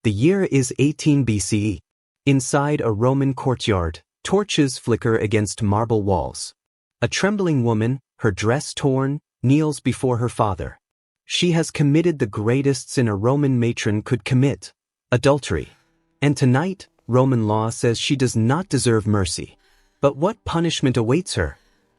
The year is 18 BCE. Inside a Roman courtyard, torches flicker against marble walls. A trembling woman, her dress torn, kneels before her father. She has committed the greatest sin a Roman matron could commit: adultery. And tonight, Roman law says she does not deserve mercy. But what punishment awaits her?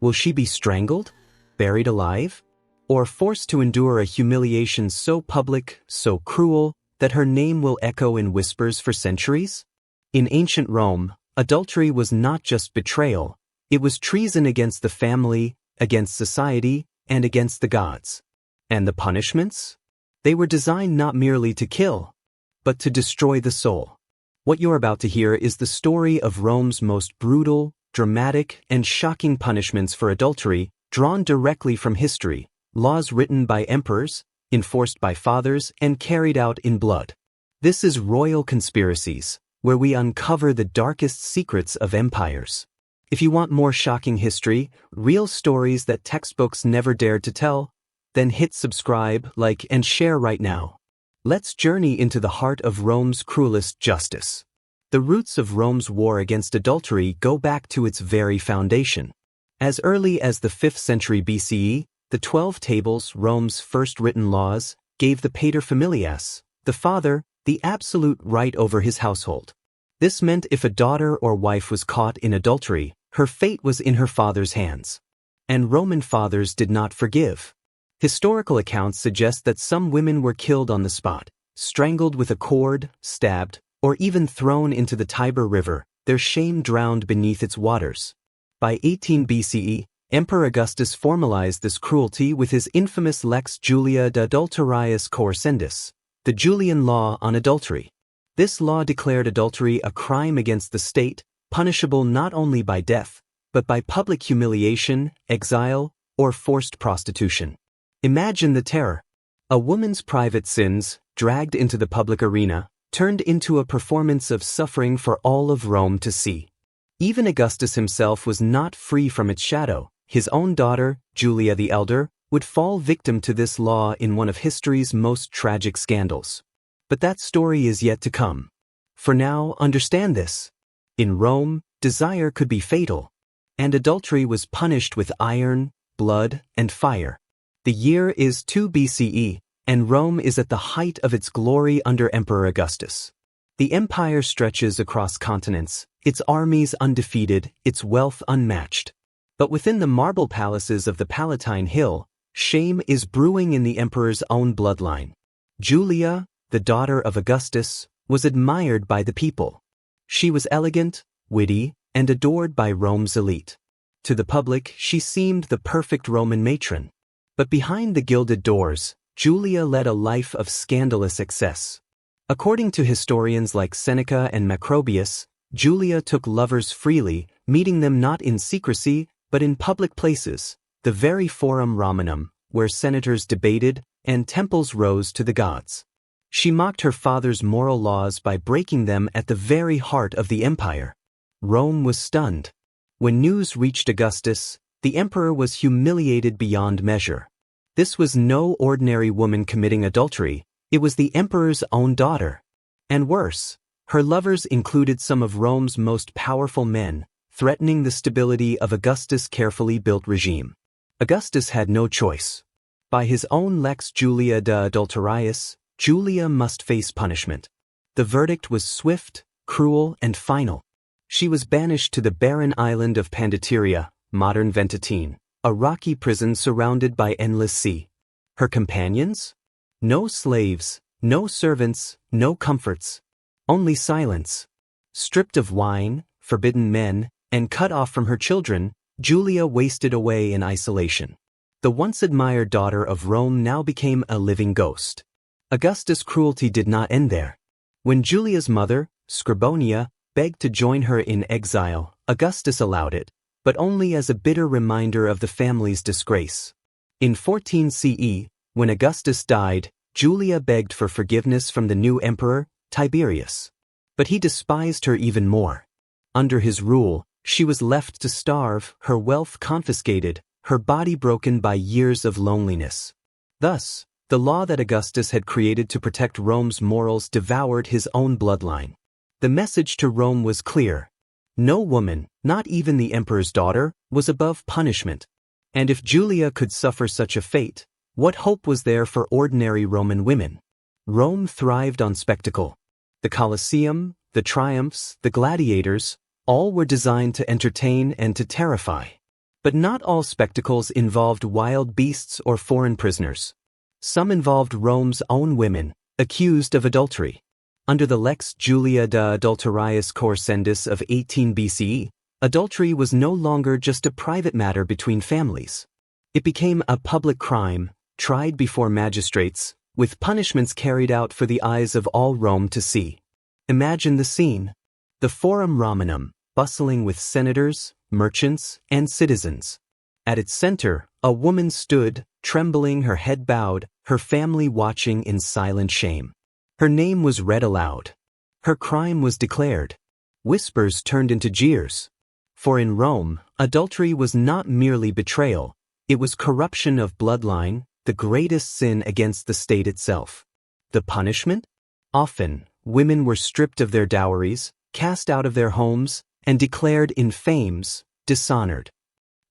Will she be strangled? Buried alive? Or forced to endure a humiliation so public, so cruel, that her name will echo in whispers for centuries? In ancient Rome, adultery was not just betrayal, it was treason against the family, against society, and against the gods. And the punishments? They were designed not merely to kill, but to destroy the soul. What you're about to hear is the story of Rome's most brutal, dramatic, and shocking punishments for adultery, drawn directly from history, laws written by emperors, enforced by fathers, and carried out in blood. This is Royal Conspiracies, where we uncover the darkest secrets of empires. If you want more shocking history, real stories that textbooks never dared to tell, then hit subscribe, like, and share right now. Let's journey into the heart of Rome's cruelest justice. The roots of Rome's war against adultery go back to its very foundation. As early as the 5th century BCE, the 12 Tables, Rome's first written laws, gave the paterfamilias, the father, the absolute right over his household. This meant if a daughter or wife was caught in adultery, her fate was in her father's hands. And Roman fathers did not forgive. Historical accounts suggest that some women were killed on the spot, strangled with a cord, stabbed, or even thrown into the Tiber River, their shame drowned beneath its waters. By 18 BCE, Emperor Augustus formalized this cruelty with his infamous Lex Julia de Adulteriis Coercendis, the Julian law on adultery. This law declared adultery a crime against the state, punishable not only by death, but by public humiliation, exile, or forced prostitution. Imagine the terror. A woman's private sins, dragged into the public arena, turned into a performance of suffering for all of Rome to see. Even Augustus himself was not free from its shadow. His own daughter, Julia the Elder, would fall victim to this law in one of history's most tragic scandals. But that story is yet to come. For now, understand this. In Rome, desire could be fatal, and adultery was punished with iron, blood, and fire. The year is 2 BCE, and Rome is at the height of its glory under Emperor Augustus. The empire stretches across continents, its armies undefeated, its wealth unmatched. But within the marble palaces of the Palatine Hill, shame is brewing in the emperor's own bloodline. Julia, the daughter of Augustus, was admired by the people. She was elegant, witty, and adored by Rome's elite. To the public, she seemed the perfect Roman matron. But behind the gilded doors, Julia led a life of scandalous excess. According to historians like Seneca and Macrobius, Julia took lovers freely, meeting them not in secrecy, but in public places, the very Forum Romanum, where senators debated and temples rose to the gods. She mocked her father's moral laws by breaking them at the very heart of the empire. Rome was stunned. When news reached Augustus, the emperor was humiliated beyond measure. This was no ordinary woman committing adultery, it was the emperor's own daughter. And worse, her lovers included some of Rome's most powerful men, threatening the stability of Augustus' carefully built regime. Augustus had no choice. By his own Lex Julia de Adulteriis, Julia must face punishment. The verdict was swift, cruel, and final. She was banished to the barren island of Pandateria, modern Ventotene, a rocky prison surrounded by endless sea. Her companions? No slaves, no servants, no comforts. Only silence. Stripped of wine, forbidden men, and cut off from her children, Julia wasted away in isolation. The once admired daughter of Rome now became a living ghost. Augustus' cruelty did not end there. When Julia's mother, Scribonia, begged to join her in exile, Augustus allowed it, but only as a bitter reminder of the family's disgrace. In 14 CE, when Augustus died, Julia begged for forgiveness from the new emperor, Tiberius. But he despised her even more. Under his rule, she was left to starve, her wealth confiscated, her body broken by years of loneliness. Thus, The law that Augustus had created to protect Rome's morals devoured his own bloodline. The message to Rome was clear. No woman, not even the emperor's daughter, was above punishment. And if Julia could suffer such a fate, what hope was there for ordinary Roman women? Rome thrived on spectacle. The Colosseum, the triumphs, the gladiators, all were designed to entertain and to terrify. But not all spectacles involved wild beasts or foreign prisoners. Some involved Rome's own women, accused of adultery. Under the Lex Julia de Adulteriis Corsendis of 18 BCE, adultery was no longer just a private matter between families. It became a public crime, tried before magistrates, with punishments carried out for the eyes of all Rome to see. Imagine the scene. The Forum Romanum, bustling with senators, merchants, and citizens. At its center, a woman stood, trembling, her head bowed, her family watching in silent shame. Her name was read aloud. Her crime was declared. Whispers turned into jeers. For in Rome, adultery was not merely betrayal, it was corruption of bloodline, the greatest sin against the state itself. The punishment? Often, women were stripped of their dowries, cast out of their homes, and declared infames, dishonored.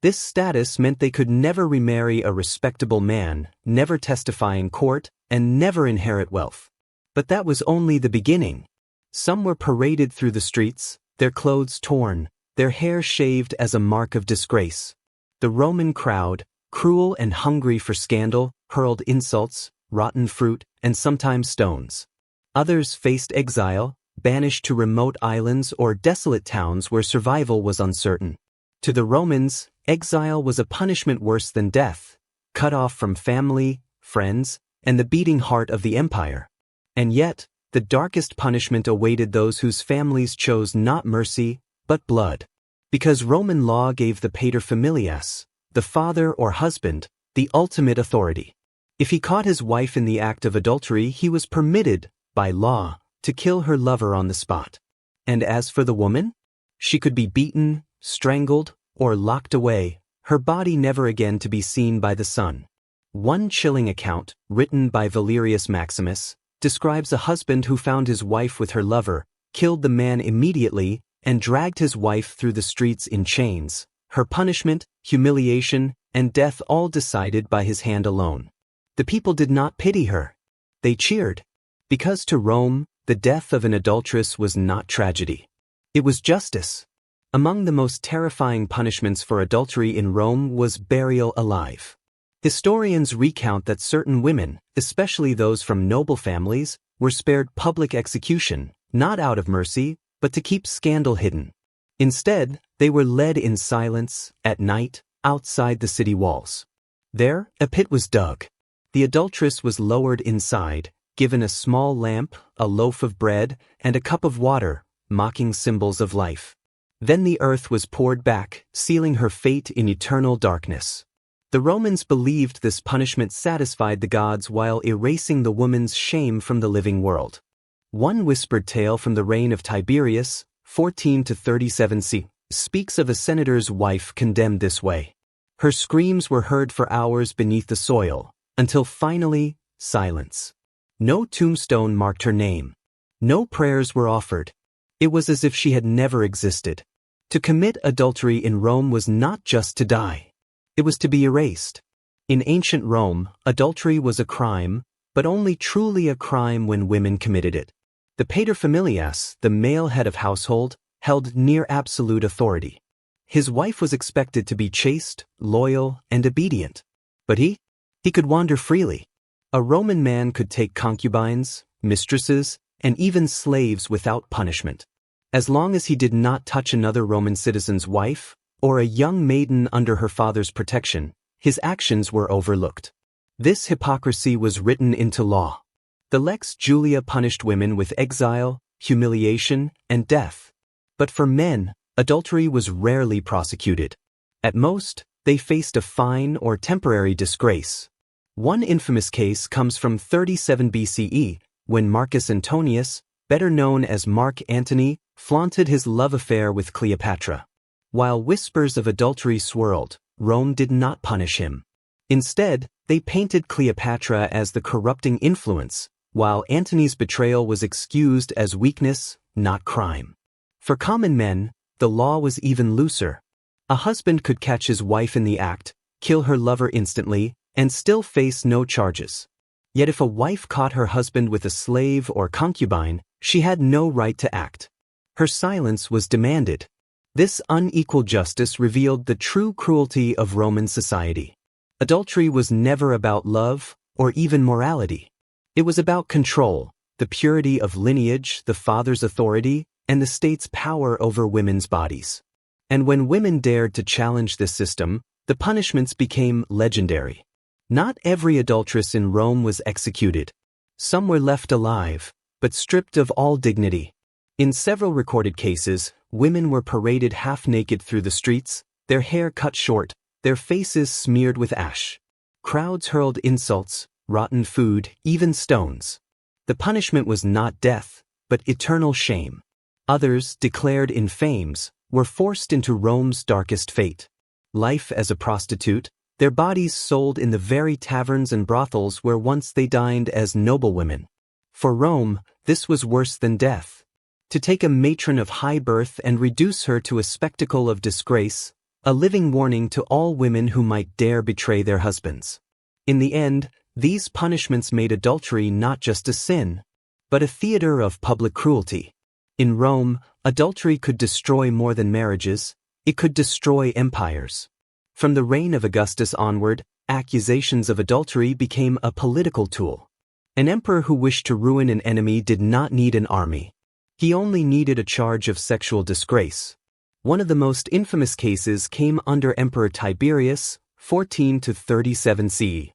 This status meant they could never remarry a respectable man, never testify in court, and never inherit wealth. But that was only the beginning. Some were paraded through the streets, their clothes torn, their hair shaved as a mark of disgrace. The Roman crowd, cruel and hungry for scandal, hurled insults, rotten fruit, and sometimes stones. Others faced exile, banished to remote islands or desolate towns where survival was uncertain. To the Romans, exile was a punishment worse than death, cut off from family, friends, and the beating heart of the empire. And yet, the darkest punishment awaited those whose families chose not mercy, but blood. Because Roman law gave the paterfamilias, the father or husband, the ultimate authority. If he caught his wife in the act of adultery, he was permitted, by law, to kill her lover on the spot. And as for the woman, she could be beaten, strangled, or locked away, her body never again to be seen by the sun. One chilling account, written by Valerius Maximus, describes a husband who found his wife with her lover, killed the man immediately, and dragged his wife through the streets in chains, her punishment, humiliation, and death all decided by his hand alone. The people did not pity her. They cheered. Because to Rome, the death of an adulteress was not tragedy. It was justice. Among the most terrifying punishments for adultery in Rome was burial alive. Historians recount that certain women, especially those from noble families, were spared public execution, not out of mercy, but to keep scandal hidden. Instead, they were led in silence, at night, outside the city walls. There, a pit was dug. The adulteress was lowered inside, given a small lamp, a loaf of bread, and a cup of water, mocking symbols of life. Then the earth was poured back, sealing her fate in eternal darkness. The Romans believed this punishment satisfied the gods while erasing the woman's shame from the living world. One whispered tale from the reign of Tiberius, 14 to 37 c., speaks of a senator's wife condemned this way. Her screams were heard for hours beneath the soil, until finally, silence. No tombstone marked her name. No prayers were offered. It was as if she had never existed. To commit adultery in Rome was not just to die. It was to be erased. In ancient Rome, adultery was a crime, but only truly a crime when women committed it. The paterfamilias, the male head of household, held near absolute authority. His wife was expected to be chaste, loyal, and obedient. But he could wander freely. A Roman man could take concubines, mistresses, and even slaves without punishment. As long as he did not touch another Roman citizen's wife, or a young maiden under her father's protection, his actions were overlooked. This hypocrisy was written into law. The Lex Julia punished women with exile, humiliation, and death. But for men, adultery was rarely prosecuted. At most, they faced a fine or temporary disgrace. One infamous case comes from 37 BCE, when Marcus Antonius, better known as Mark Antony, flaunted his love affair with Cleopatra. While whispers of adultery swirled, Rome did not punish him. Instead, They painted Cleopatra as the corrupting influence, while Antony's betrayal was excused as weakness, not crime. For common men, the law was even looser. A husband could catch his wife in the act, kill her lover instantly, and still face no charges. Yet if a wife caught her husband with a slave or concubine, she had no right to act. Her silence was demanded. This unequal justice revealed the true cruelty of Roman society. Adultery was never about love or even morality. It was about control, the purity of lineage, the father's authority, and the state's power over women's bodies. And when women dared to challenge this system, the punishments became legendary. Not every adulteress in Rome was executed. Some were left alive, but stripped of all dignity. In several recorded cases, women were paraded half-naked through the streets, their hair cut short, their faces smeared with ash. Crowds hurled insults, rotten food, even stones. The punishment was not death, but eternal shame. Others, declared infames, were forced into Rome's darkest fate. Life as a prostitute, their bodies sold in the very taverns and brothels where once they dined as noblewomen. For Rome, this was worse than death. To take a matron of high birth and reduce her to a spectacle of disgrace, a living warning to all women who might dare betray their husbands. In the end, these punishments made adultery not just a sin, but a theater of public cruelty. In Rome, adultery could destroy more than marriages, it could destroy empires. From the reign of Augustus onward, accusations of adultery became a political tool. An emperor who wished to ruin an enemy did not need an army. He only needed a charge of sexual disgrace. One of the most infamous cases came under Emperor Tiberius, 14 to 37 CE.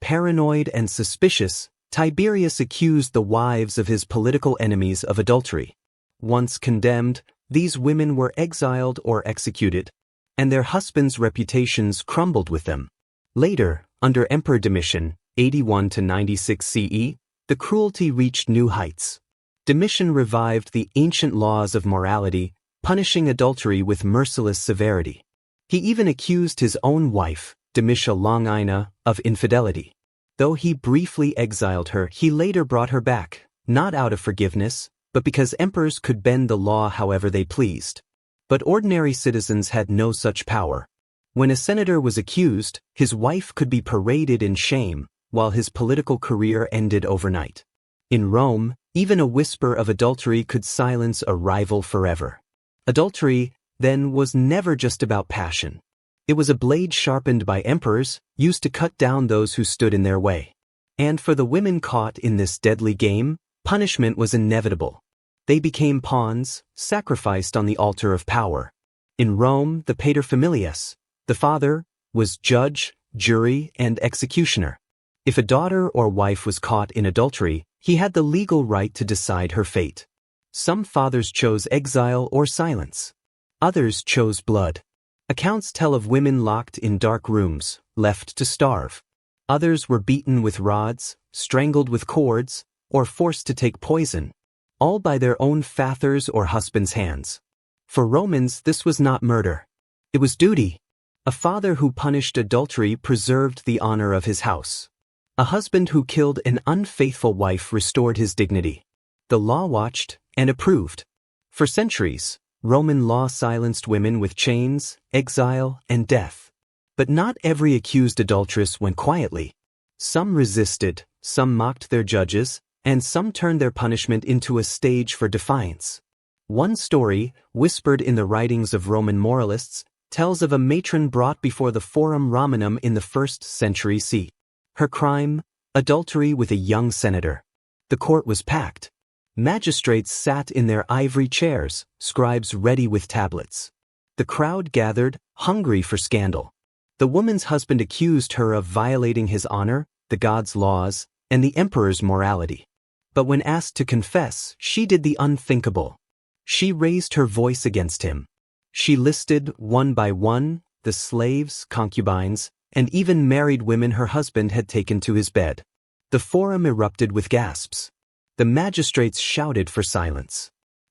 Paranoid and suspicious, Tiberius accused the wives of his political enemies of adultery. Once condemned, these women were exiled or executed, and their husbands' reputations crumbled with them. Later, under Emperor Domitian, 81 to 96 CE, the cruelty reached new heights. Domitian revived the ancient laws of morality, punishing adultery with merciless severity. He even accused his own wife, Domitia Longina, of infidelity. Though he briefly exiled her, he later brought her back, not out of forgiveness, but because emperors could bend the law however they pleased. But ordinary citizens had no such power. When a senator was accused, his wife could be paraded in shame, while his political career ended overnight. In Rome, even a whisper of adultery could silence a rival forever. Adultery, then, was never just about passion. It was a blade sharpened by emperors, used to cut down those who stood in their way. And for the women caught in this deadly game, punishment was inevitable. They became pawns, sacrificed on the altar of power. In Rome, the paterfamilias, the father, was judge, jury, and executioner. If a daughter or wife was caught in adultery, he had the legal right to decide her fate. Some fathers chose exile or silence. Others chose blood. Accounts tell of women locked in dark rooms, left to starve. Others were beaten with rods, strangled with cords, or forced to take poison, all by their own fathers or husbands' hands. For Romans, this was not murder. It was duty. A father who punished adultery preserved the honor of his house. A husband who killed an unfaithful wife restored his dignity. The law watched and approved. For centuries, Roman law silenced women with chains, exile, and death. But not every accused adulteress went quietly. Some resisted, some mocked their judges, and some turned their punishment into a stage for defiance. One story, whispered in the writings of Roman moralists, tells of a matron brought before the Forum Romanum in the 1st century CE. Her crime, adultery with a young senator. The court was packed. Magistrates sat in their ivory chairs, scribes ready with tablets. The crowd gathered, hungry for scandal. The woman's husband accused her of violating his honor, the god's laws, and the emperor's morality. But when asked to confess, she did the unthinkable. She raised her voice against him. She listed, one by one, the slaves, concubines, and even married women her husband had taken to his bed. The forum erupted with gasps. The magistrates shouted for silence.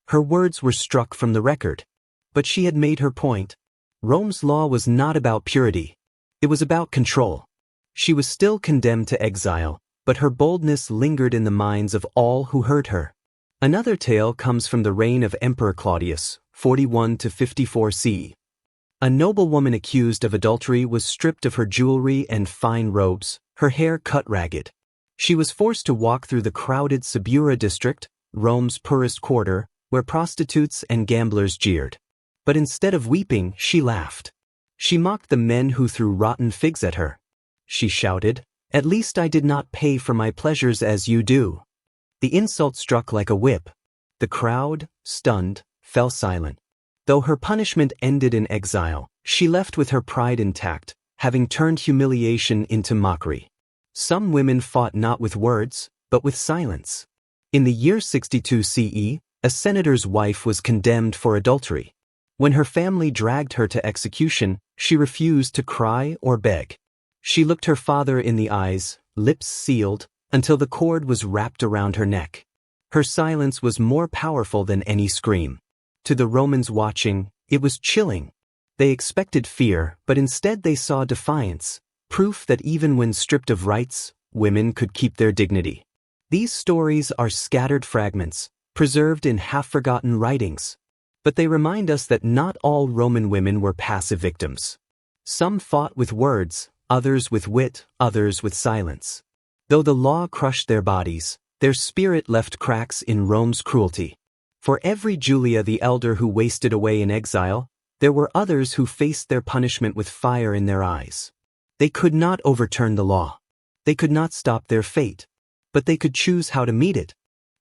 Her words were struck from the record. But she had made her point. Rome's law was not about purity. It was about control. She was still condemned to exile, but her boldness lingered in the minds of all who heard her. Another tale comes from the reign of Emperor Claudius, 41 to 54 CE. A noblewoman accused of adultery was stripped of her jewelry and fine robes, her hair cut ragged. She was forced to walk through the crowded Subura district, Rome's poorest quarter, where prostitutes and gamblers jeered. But instead of weeping, she laughed. She mocked the men who threw rotten figs at her. She shouted, "At least I did not pay for my pleasures as you do." The insult struck like a whip. The crowd, stunned, fell silent. Though her punishment ended in exile, she left with her pride intact, having turned humiliation into mockery. Some women fought not with words, but with silence. In the year 62 CE, a senator's wife was condemned for adultery. When her family dragged her to execution, she refused to cry or beg. She looked her father in the eyes, lips sealed, until the cord was wrapped around her neck. Her silence was more powerful than any scream. To the Romans watching, it was chilling. They expected fear, but instead they saw defiance, proof that even when stripped of rights, women could keep their dignity. These stories are scattered fragments, preserved in half-forgotten writings. But they remind us that not all Roman women were passive victims. Some fought with words, others with wit, others with silence. Though the law crushed their bodies, their spirit left cracks in Rome's cruelty. For every Julia the Elder who wasted away in exile, there were others who faced their punishment with fire in their eyes. They could not overturn the law. They could not stop their fate. But they could choose how to meet it.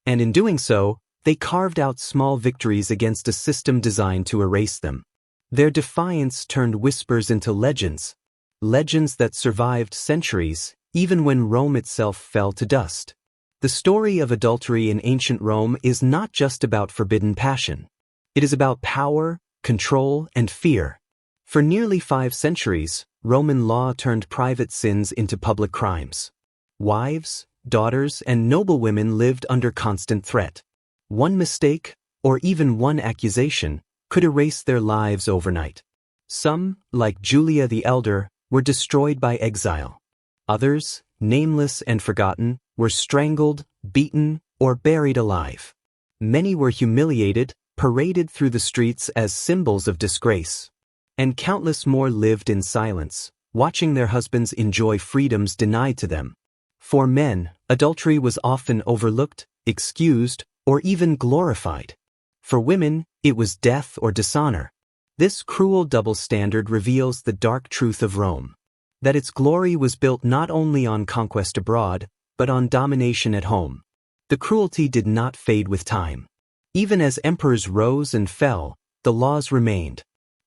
And in doing so, they carved out small victories against a system designed to erase them. Their defiance turned whispers into legends. Legends that survived centuries, even when Rome itself fell to dust. The story of adultery in ancient Rome is not just about forbidden passion. It is about power, control, and fear. For nearly 5 centuries, Roman law turned private sins into public crimes. Wives, daughters, and noblewomen lived under constant threat. One mistake, or even one accusation, could erase their lives overnight. Some, like Julia the Elder, were destroyed by exile. Others, nameless and forgotten, were strangled, beaten, or buried alive. Many were humiliated, paraded through the streets as symbols of disgrace. And countless more lived in silence, watching their husbands enjoy freedoms denied to them. For men, adultery was often overlooked, excused, or even glorified. For women, it was death or dishonor. This cruel double standard reveals the dark truth of Rome. That its glory was built not only on conquest abroad, but on domination at home. The cruelty did not fade with time. Even as emperors rose and fell, the laws remained.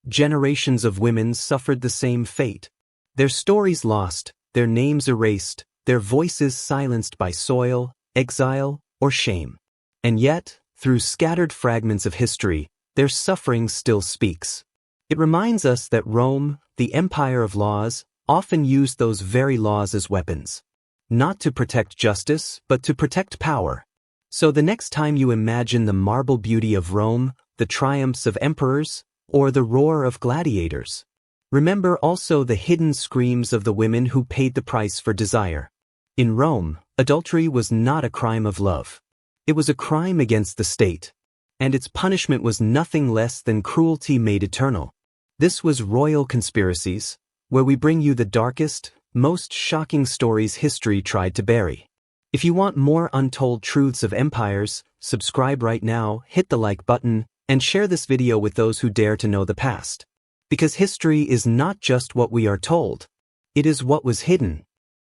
Generations of women suffered the same fate. Their stories lost, their names erased, their voices silenced by soil, exile, or shame. And yet, through scattered fragments of history, their suffering still speaks. It reminds us that Rome, the empire of laws, often used those very laws as weapons. Not to protect justice, but to protect power. So the next time you imagine the marble beauty of Rome, the triumphs of emperors, or the roar of gladiators, remember also the hidden screams of the women who paid the price for desire. In Rome, adultery was not a crime of love. It was a crime against the state. And its punishment was nothing less than cruelty made eternal. This was Royal Conspiracies, where we bring you the darkest, most shocking stories history tried to bury. If you want more untold truths of empires, subscribe right now, hit the like button, and share this video with those who dare to know the past. Because history is not just what we are told. It is what was hidden.